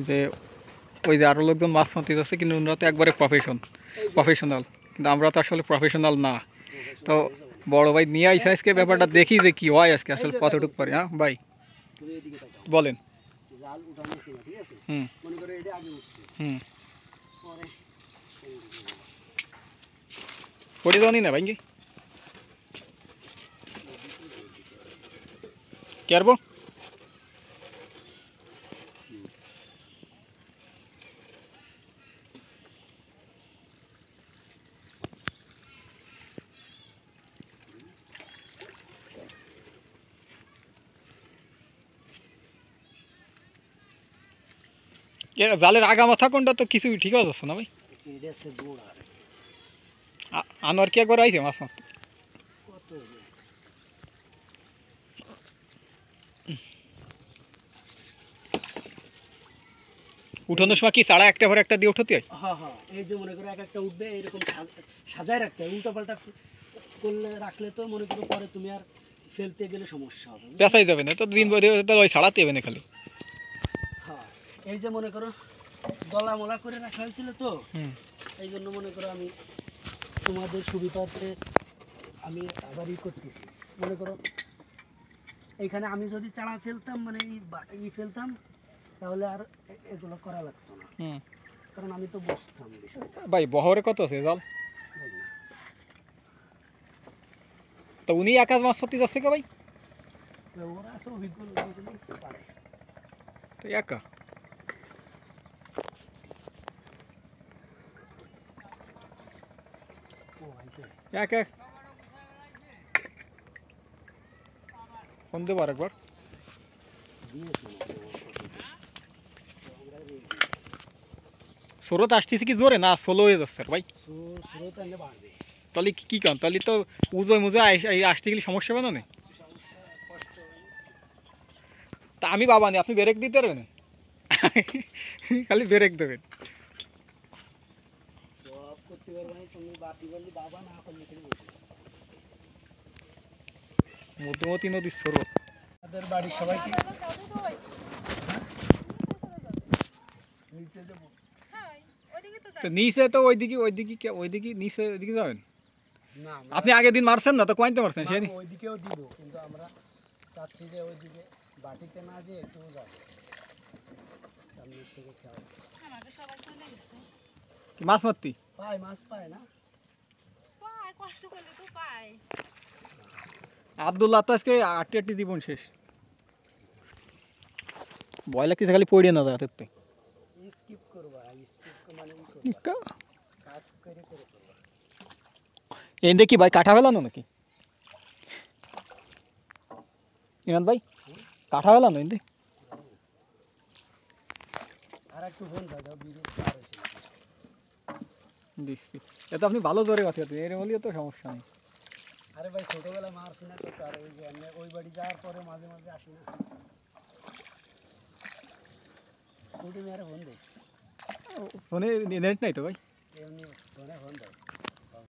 যে ওই যে আরও লোকজন মাছ মারতে যাচ্ছে, কিন্তু ওনারা তো একবারে প্রফেশনাল, কিন্তু আমরা তো আসলে প্রফেশনাল না। তো বড় ভাই নিয়ে আইসা আজকে ব্যাপারটা দেখি যে কি হয় আজকে আসলে কতটুকু পারে। হ্যাঁ ভাই বলেন। হুম হুম পড়ে যাওনি না ভাই কি আরবো জালের আগা মাথা কোনটা তো কিছু ঠিক আছে না ভাই? আনোয়ার কি একবার আইছে মাছ মারতে? উঠানোর সময় কি চাড়া একটা ভরে একটা দিয়ে উঠাতে হয়? হ্যাঁ হ্যাঁ, এই যে মনে করো এক একটা উঠবে এরকম সাজায় রাখতে হয়, উল্টা পাল্টা করলে রাখলে তো মনে করো পরে তুমি আর ফেলতে গেলে সমস্যা হবে, পেঁচাই যাবে না তো দিন ভরে ওই ছাড়াতে হবে না খালি। হ্যাঁ এই যে মনে করো দলা মলা করে রাখা হয়েছিল তো, এই জন্য মনে করো আমি তোমাদের সুবিধার্থে আমি আবার করতেছি। মনে করো এইখানে আমি যদি চারা ফেলতাম মানে ফেলতাম, তাহলে আর এগুলো করা লাগতো না, কারণ আমি তো বুঝতাম বিষয়টা। ভাই বহরে কত আছে জাল? তো উনি একা মাছ ধরতে যাচ্ছে কে ভাই? ওরা আছে অভিজ্ঞ পারে তো একা একা ফোন দেবো আরেকবার। স্রোত আসতেছে কি জোরে না স্লো হয়ে যাচ্ছে ভাই? তাহলে কি কারণ, তাহলে তো উজোয় মুজোয় আসতে গেলে সমস্যা হবে না? তা আমি বাবা নি, আপনি ব্রেক দিতে পারবেন? খালি ব্রেক দেবেন। মধুমতি নদীর স্রোত। তাদের বাড়ির সবাই কি নিচে যাব? তো নিচে তো ওইদিকে নিচে ওইদিকে যাবেন। না আপনি আগের দিন মারছেন না তো কয়তে মারছেন সেদিন? ওইদিকেও দিব, কিন্তু আমরা চাচ্ছি যে ওইদিকে বাটিতে না যে একটু যাবো সামনের থেকে খেয়াল। মাছ মারতি পায় মাছ পায় না, পায় কষ্ট করলে তো পায়। আব্দুল্লাহ তো আজকে আটটি আটটি জীবন শেষ। ভয় লাগতেছে খালি পড়ে না যায় হাতে। স্কিপ করবা, স্কিপ মানে কাট করে করে করবা। এই দেখি ভাই কাঠা ফেলানো নাকি ইমান ভাই? কাঠা ফেলানো এনে আর একটু ফোন দাও, বিদেশ পার হয়েছে দিচ্ছি। এত আপনি ভালো ধরে কথা এর বলিও তো সমস্যা নেই। আরে ভাই ছোটবেলা মারছি না তো, আর ওই যে ওই বাড়ি যাওয়ার পরে মাঝে মাঝে আসি না, ওইটা মেরে ফোন দেয়। ফোনে নেট নাই তো ভাই? এমনি ফোনে ফোন দেয়।